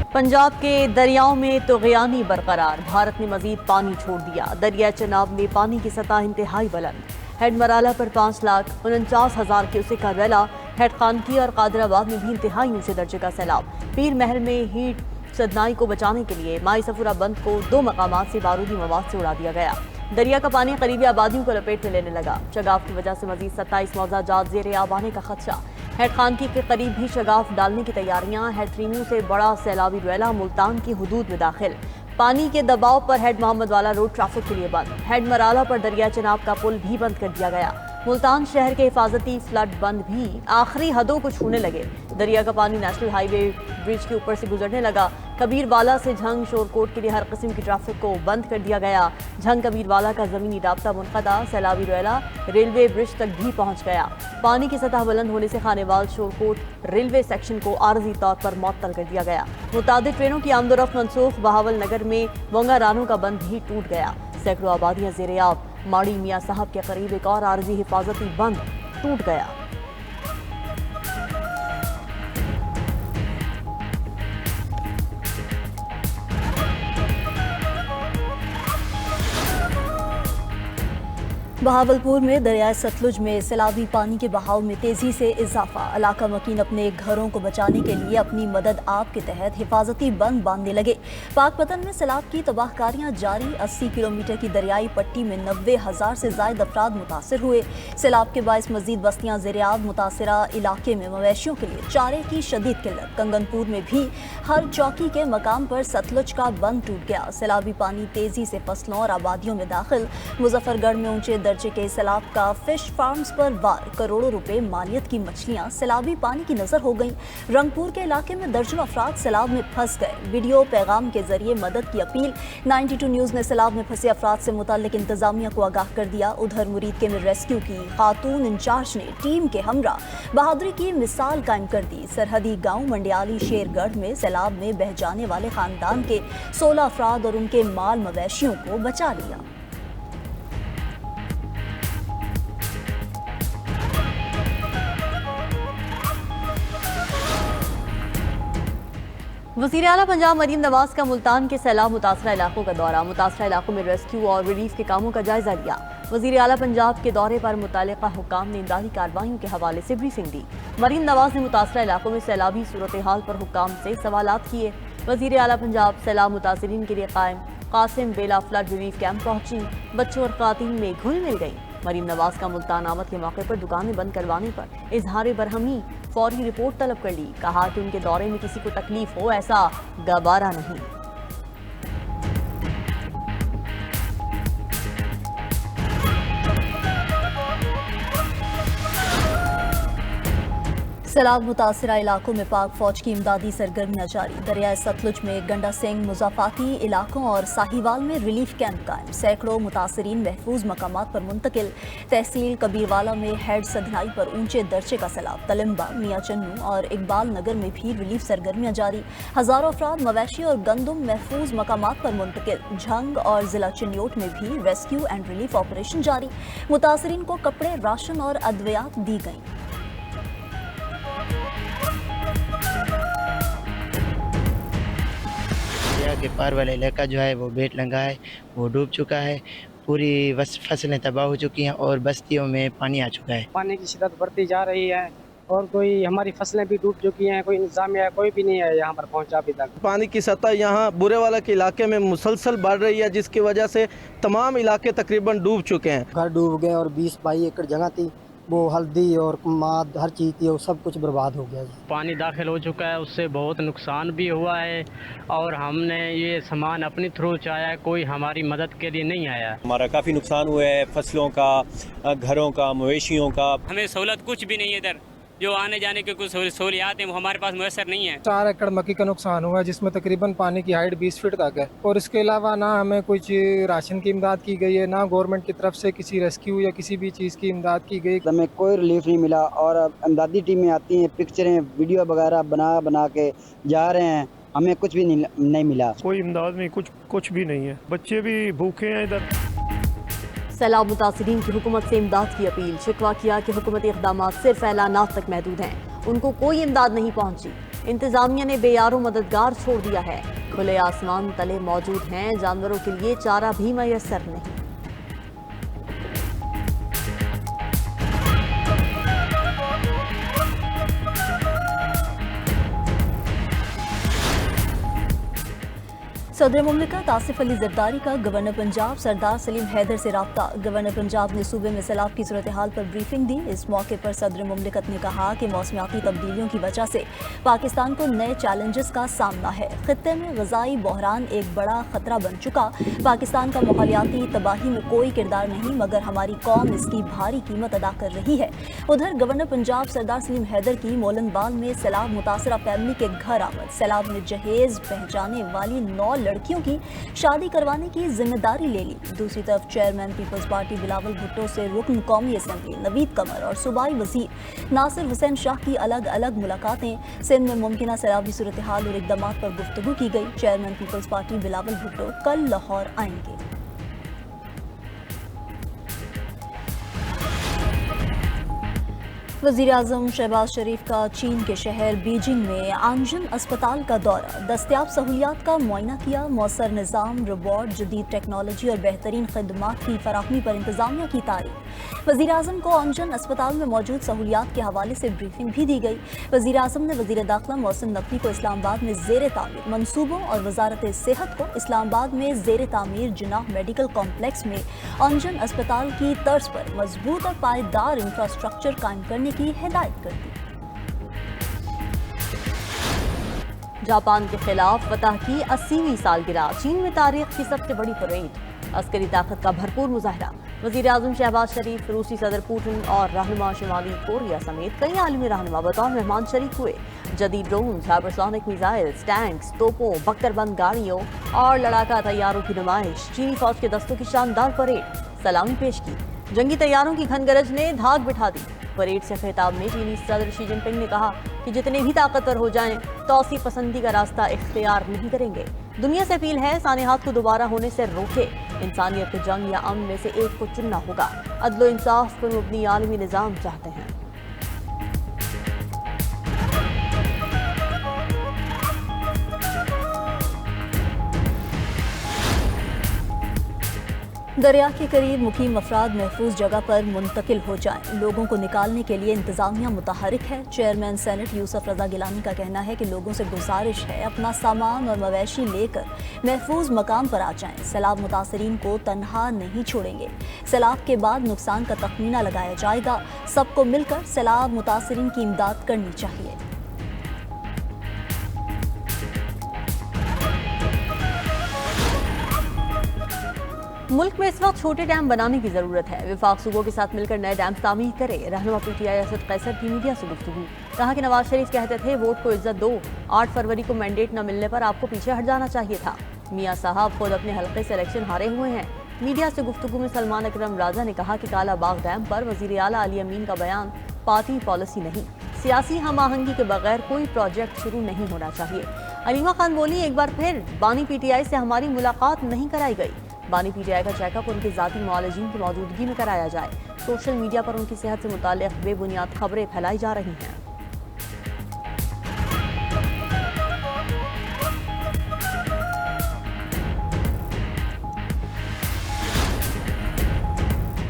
पंजाब के दरियाओं में तुग़यानी बरकरार, भारत ने मजीद पानी छोड़ दिया। दरिया चनाब में पानी की सतह इंतहाई बुलंद। हेड मराला पर 5,49,000 क्यूसेक का रेला। हेड खानकी और कादराबाद में भी इंतहाई ऊंचे दर्जे का सैलाब। पीर महल में हीट सदनाई को बचाने के लिए माई सफूरा बंद को 2 मकामात से बारूदी मवाद से उड़ा दिया गया। दरिया का पानी करीबी आबादियों को लपेट में लेने लगा। शगाफ की वजह से मजीद 27 मौजा जात ज़ेर आब आने का खदशा। हेड खानकी के करीब भी शगाफ डालने की तैयारियां। हेड त्रीमू से बड़ा सैलाबी रेला मुल्तान की हुदूद में दाखिल। पानी के दबाव पर हेड मोहम्मद वाला रोड ट्रैफिक के लिए बंद। हेड मराला पर दरिया चनाब का पुल भी बंद कर दिया गया। मुल्तान शहर के हिफाजती फ्लड बंद भी आखिरी हदों को छूने लगे। दरिया का पानी नेशनल हाईवे ब्रिज के ऊपर से गुजरने लगा। कबीरवाला से झंग शोरकोट के लिए हर किस्म की ट्रैफिक को बंद कर दिया गया। झंग कबीरवाला का ज़मीनी राब्ता मुनक़ता। सैलाबी रेला रेलवे ब्रिज तक भी पहुंच गया। पानी की सतह बुलंद होने से खानेवाल शोरकोट रेलवे सेक्शन को आर्जी तौर पर मुअत्तल कर दिया गया। मुतादिद ट्रेनों की आमदोरफ्त मनसूख। बहावल नगर में बोंगा रानों का बंद भी टूट गया। सैकड़ों आबादियां ज़ेर-ए-आब। माड़ी मियाँ साहब के करीब एक और आर्जी हिफाजती बंद टूट गया। बहावलपुर में दरियाए सतलुज में सैलाबी पानी के बहाव में तेजी से इजाफा। इलाका मकीन अपने घरों को बचाने के लिए अपनी मदद आप के तहत हिफाजती बंद बांधने लगे। पाकपतन में सैलाब की तबाहकारियां जारी। 80 किलोमीटर की दरियाई पट्टी में 90,000 से जायद अफराद मुतासर हुए। सैलाब के बायस मजीद बस्तियां ज़ेर-ए-आब। मुतासरा इलाके में मवेशियों के लिए चारे की शदीद किल्लत। कंगनपुर में भी हर चौकी के मकाम पर सतलुज का बंद टूट गया। सैलाबी पानी तेजी से फसलों और आबादियों में दाखिल। मुजफ्फरगढ़ में ऊंचे दर्जे के सैलाब का फिश फार्म्स पर वार। करोड़ों रुपए मालियत की मछलियां सैलाबी पानी की नजर हो गईं। रंगपुर के इलाके में दर्जनों अफराद सैलाब में फंस गए। वीडियो पैगाम के जरिए मदद की अपील। 92 न्यूज ने सैलाब में फंसे अफराद से मुताल्लिक इंतजामिया को आगाह कर दिया। उधर मुरीदके में रेस्क्यू की खातून इंचार्ज ने टीम के हमरा बहादुरी की मिसाल कायम कर दी। सरहदी गांव मंडियाली शेरगढ़ में सैलाब में बह जाने वाले खानदान के 16 अफराद और उनके माल मवेशियों को बचा लिया। वज़ीर आला पंजाब मरीम नवाज का मुल्तान के सैलाब मुतासरा इलाकों का दौरा। मुतासरा इलाकों में रेस्क्यू और रिलीफ के कामों का जायजा लिया। वज़ीर आला पंजाब के दौरे पर मुतालिका हुक्काम ने इमदादी कार्रवाइयों के हवाले से ब्रीफिंग दी। मरीम नवाज ने मुतासरा इलाकों में सैलाबी सूरत हाल पर हुक्काम से सवालात किए। वज़ीर आला पंजाब सैलाब मुतासरीन के लिए कायम कासिम बेला फ्लड रिलीफ कैंप पहुंची। बच्चों और ख़वातीन में घुल मिल गई। मरीम नवाज का मुल्तान आमद के मौके पर दुकानें बंद करवाने पर इजहार बरहमी फौरी रिपोर्ट तलब कर ली। कहा कि उनके दौरे में किसी को तकलीफ हो ऐसा गवारा नहीं। सैलाब मुतासरा इलाकों में पाक फौज की इमदादी सरगर्मियां जारी। दरियाए सतलुज में गंडा सिंह मुजाफाती इलाकों और साहिवाल में रिलीफ कैंप कायम। सैकड़ों मुतासरीन महफूज मकामात पर मुंतकिल। तहसील कबीरवाला में हेड सदनाई पर ऊंचे दर्जे का सैलाब। तलिम्बा, मियाँ चन्नू और इकबाल नगर में भी रिलीफ सरगर्मियां जारी। हजारों अफराद मवेशी और गंदुम महफूज मकामात पर मुंतकिल। झंग और जिला चिन्योट में भी रेस्क्यू एंड रिलीफ ऑपरेशन जारी। मुतासरीन को कपड़े, राशन और अद्वियात दी गई। के पार वाला इलाका जो है वो बेट लंगा है, वो डूब चुका है। पूरी फसलें तबाह हो चुकी हैं और बस्तियों में पानी आ चुका है। पानी की शिद्दत बढ़ती जा रही है और कोई हमारी फसलें भी डूब चुकी हैं। कोई इंतजामिया कोई भी नहीं है यहाँ पर पहुँचा अभी तक। पानी की सतह यहाँ बुरेवाला के इलाके में मुसलसल बढ़ रही है, जिसकी वजह से तमाम इलाके तकरीबन डूब चुके हैं। घर डूब गए और 20-22 एकड़ जगह थी, वो हल्दी और माद हर चीज़ थी, वो सब कुछ बर्बाद हो गया। पानी दाखिल हो चुका है, उससे बहुत नुकसान भी हुआ है और हमने ये सामान अपनी थ्रू चाहा है, कोई हमारी मदद के लिए नहीं आया। हमारा काफ़ी नुकसान हुआ है, फसलों का, घरों का, मवेशियों का। हमें सहूलत कुछ भी नहीं है इधर। जो आने जाने के कुछ सहूलियात हैं वो हमारे पास मुयसर नहीं है। 4 एकड़ मक्की का नुकसान हुआ है, जिसमें तकरीबन पानी की हाइट 20 फीट तक है। और इसके अलावा ना हमें कुछ राशन की इमदाद की गई है, ना गवर्नमेंट की तरफ से किसी रेस्क्यू या किसी भी चीज़ की इमदाद की गई। हमें कोई रिलीफ नहीं मिला और इमदादी टीमें आती हैं, पिक्चरें वीडियो वगैरह बना के जा रहे हैं, हमें कुछ भी नहीं मिला। कोई इमदाद नहीं, कुछ भी नहीं है। बच्चे भी भूखे हैं इधर। सैलाब मुतासरीन की हुकूमत से इमदाद की अपील। शिकवा किया कि हुकूमती इक़दामात सिर्फ ऐलानात तक महदूद हैं, उनको कोई इमदाद नहीं पहुंची। इंतजामिया ने बेयारो मददगार छोड़ दिया है। खुले आसमान तले मौजूद हैं, जानवरों के लिए चारा भी मैसर नहीं। सदर मुमलिकत आसिफ अली जरदारी का गवर्नर पंजाब सरदार सलीम हैदर से राब्ता। गवर्नर पंजाब ने सूबे में सैलाब की सूरत हाल पर ब्रीफिंग दी। इस मौके पर सदर मुमलिकत ने कहा कि मौसमियाती तब्दीलियों की वजह से पाकिस्तान को नए चैलेंजेस का सामना है। खित्ते में ग़ज़ाई बहरान एक बड़ा खतरा बन चुका। पाकिस्तान का माहौलियाती तबाही में कोई किरदार नहीं, मगर हमारी कौम इसकी भारी कीमत अदा कर रही है। उधर गवर्नर पंजाब सरदार सलीम हैदर की मोलनबाल में सैलाब मुतासरा फैमिली के घर आमद। सैलाब में जहेज पहचाने वाली 9 लड़कियों की शादी करवाने की जिम्मेदारी ले ली। दूसरी तरफ chairman People's Party Bilawal Bhutto से रुकन कौमी असम्बली नवीद कमर और सूबाई वजीर नासिर हुसैन शाह की अलग अलग मुलाकातें। सिंध में मुमकिन सैलाब की सूरत हाल और इक़दाम पर गुफ्तगू की गई। Chairman People's Party Bilawal Bhutto कल लाहौर आएंगे। वज़ीर-ए-आज़म शहबाज शरीफ का चीन के शहर बीजिंग में आंजन अस्पताल का दौरा। दस्तयाब सहूलियात का मुआयना किया। मौसर निज़ाम, रोबोट, जदीद टेक्नोलॉजी और बेहतरीन खदमात की फराहमी पर इंतजामिया की तारीफ। वज़ीर-ए-आज़म को आंजन अस्पताल में मौजूद सहूलियात के हवाले से ब्रीफिंग भी दी गई। वज़ीर-ए-आज़म ने वज़ीर दाखिला मोहसिन नकवी को इस्लामाबाद में ज़ेर तामीर मनसूबों और वज़ारत सेहत को इस्लामाबाद में ज़ेर तामीर जिनाह मेडिकल कॉम्प्लेक्स में आंजन अस्पताल की तर्ज पर मजबूत और पायदार इंफ्रास्ट्रक्चर कायम करने की हिदायत कर दी। जापान के खिलाफ फतह की 80वीं सालगिरह। चीन में तारीख की सबसे बड़ी परेड। अस्करी ताकत का भरपूर मुजाहरा। वज़ीर-ए-आज़म शहबाज शरीफ, रूसी सदर पुतिन और रहनुमा शुमाली कोरिया समेत कई आलमी रहनुमा बतौर मेहमान शरीक हुए। जदीद ड्रोन, हाइपरसोनिक मिसाइल्स, टैंक्स, तोपों, बख्तरबंद गाड़ियों और लड़ाका तैयारों की नुमाइश। चीनी फौज के दस्तों की शानदार परेड। सलामी पेश की। जंगी तैयारों की घनगरज ने धाक बिठा दी। परेड से खिताब में चीनी सदर शी जिनपिंग ने कहा कि जितने भी ताकतवर हो जाएं, तौसी पसंदी का रास्ता इख्तियार नहीं करेंगे। दुनिया से अपील है, सानेहात को दोबारा होने से रोके। इंसानियत को जंग या अमन में से एक को चुनना होगा। अदल व इंसाफ पर मबनी आलमी निज़ाम चाहते हैं। दरिया के करीब मुकीम अफराद महफूज जगह पर मुंतकिल हो जाएं। लोगों को निकालने के लिए इंतजामिया मुतहरिक है। चेयरमैन सेनेट यूसुफ रजा गिलानी का कहना है कि लोगों से गुजारिश है अपना सामान और मवेशी लेकर महफूज मकाम पर आ जाएं। सैलाब मुतासरीन को तन्हा नहीं छोड़ेंगे। सैलाब के बाद नुकसान का तखमीना लगाया जाएगा। सबको मिलकर सैलाब मुतासरीन की इमदाद करनी चाहिए। मुल्क में इस वक्त छोटे डैम बनाने की जरूरत है। विफाक सूबों के साथ मिलकर नए डैम तामीर करे। रहनुमा पीटीआई असद कैसर की मीडिया से गुफ्तगू। कहा कि नवाज शरीफ कहते थे वोट को इज्जत दो, 8 फरवरी को मैंडेट न मिलने पर आपको पीछे हट जाना चाहिए था। मियां साहब खुद अपने हल्के से इलेक्शन हारे हुए हैं। मीडिया से गुफ्तगू में सलमान अकरम राजा ने कहा कि काला बाग डैम पर वजीर आला अली अमीन का बयान पार्टी पॉलिसी नहीं, सियासी हम आहंगी के बगैर कोई प्रोजेक्ट शुरू नहीं होना चाहिए। अलीमा खान बोली, एक बार फिर बानी पीटीआई से हमारी मुलाकात नहीं कराई गई। बानी पीटीआई का चेकअप उनके ज़ाती मुआलिजीन की मौजूदगी में कराया जाए। सोशल मीडिया पर उनकी सेहत से मुताल्लिक़ बेबुनियाद खबरें फैलाई जा रही हैं।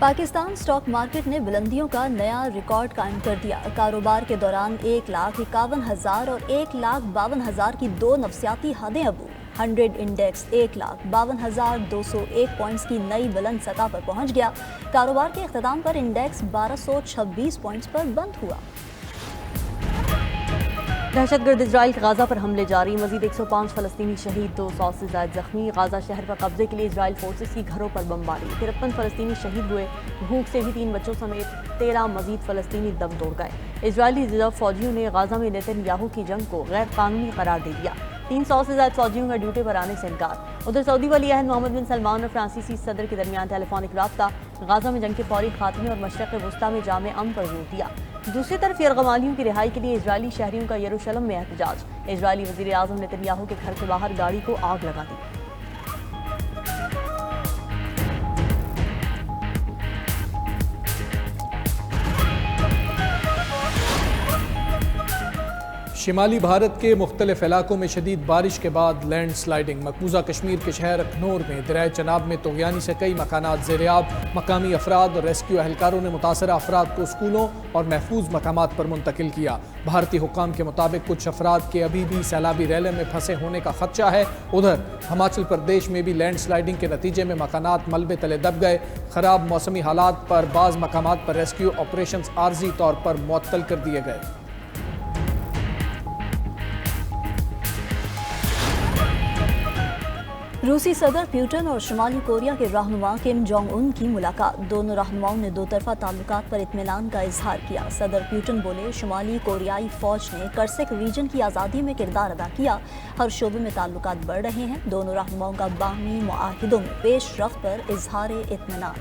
पाकिस्तान स्टॉक मार्केट ने बुलंदियों का नया रिकॉर्ड कायम कर दिया। कारोबार के दौरान 1,51,000 और 1,52,000 की दो नफसियाती हदें अबूर। 100 इंडेक्स 1,52,201 पॉइंट्स की नई बुलंद सतह पर पहुंच गया। कारोबार के इख्तिताम पर इंडेक्स 1226 पॉइंट्स पर बंद हुआ। दहशतगर्द इजराइल के गाजा पर हमले जारी। मजीद 105 फलस्तीनी शहीद, 200 से ज्यादा जख्मी। गाजा शहर पर कब्जे के लिए इजराइल फोर्सेस की घरों पर बमबारी। 53 फलस्तीनी शहीद हुए। भूख से भी 3 बच्चों समेत 13 मजीद फलस्तीनी दम तोड़ गए। इजरायली रिजर्व फौजियों ने गाजा में नेतन्याहू की जंग को गैर कानूनी करार दे दिया। 300 से ज्यादा फौजियों का ड्यूटी पर आने से इनकार। उधर सऊदी वली अहद मोहम्मद बिन सलमान और फ्रांसीसी सदर के दरमियान टेलीफोनिक राब्ता। गाजा में जंग के फौरी खात्मे और मशरक़ वुस्ता में जामे अमन पर जोर दिया। दूसरी तरफ यरगमालियों की रिहाई के लिए इजरायली शहरियों का यरूशलेम में एहतजाज। इजरायली वज़ीर आज़म नेतन्याहू के घर के बाहर गाड़ी को आग लगा दी। شمالی بھارت کے مختلف علاقوں میں شدید بارش کے بعد لینڈ سلائیڈنگ۔ مقبوضہ کشمیر کے شہر اکھنور میں دریائے چناب میں طغیانی سے کئی مکانات زیریاب۔ مقامی افراد اور ریسکیو اہلکاروں نے متاثرہ افراد کو سکولوں اور محفوظ مقامات پر منتقل کیا۔ بھارتی حکام کے مطابق کچھ افراد کے ابھی بھی سیلابی ریلے میں پھنسے ہونے کا خدشہ ہے۔ ادھر ہماچل پردیش میں بھی لینڈ سلائیڈنگ کے نتیجے میں مکانات ملبے تلے دب گئے۔ خراب موسمی حالات پر بعض مقامات پر ریسکیو آپریشنز عارضی طور پر معطل کر دیے گئے۔ روسی صدر پیوٹن اور شمالی کوریا کے رہنما کم جونگ ان کی ملاقات۔ دونوں رہنماؤں نے دو طرفہ تعلقات پر اطمینان کا اظہار کیا۔ صدر پیوٹن بولے، شمالی کوریائی فوج نے کرسک ریجن کی آزادی میں کردار ادا کیا، ہر شعبے میں تعلقات بڑھ رہے ہیں۔ دونوں رہنماؤں کا باہمی معاہدوں میں پیش رفت پر اظہار اطمینان۔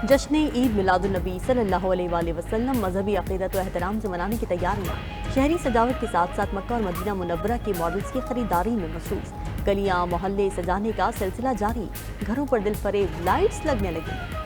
جشن عید میلاد النبی صلی اللہ علیہ وآلہ وسلم مذہبی عقیدت و احترام سے منانے کی تیاریاں۔ شہری سجاوٹ کے ساتھ ساتھ مکہ اور مدینہ منورہ کے ماڈلز کی خریداری میں مصروف۔ گلیاں محلے سجانے کا سلسلہ جاری، گھروں پر دل فریب لائٹس لگنے لگی۔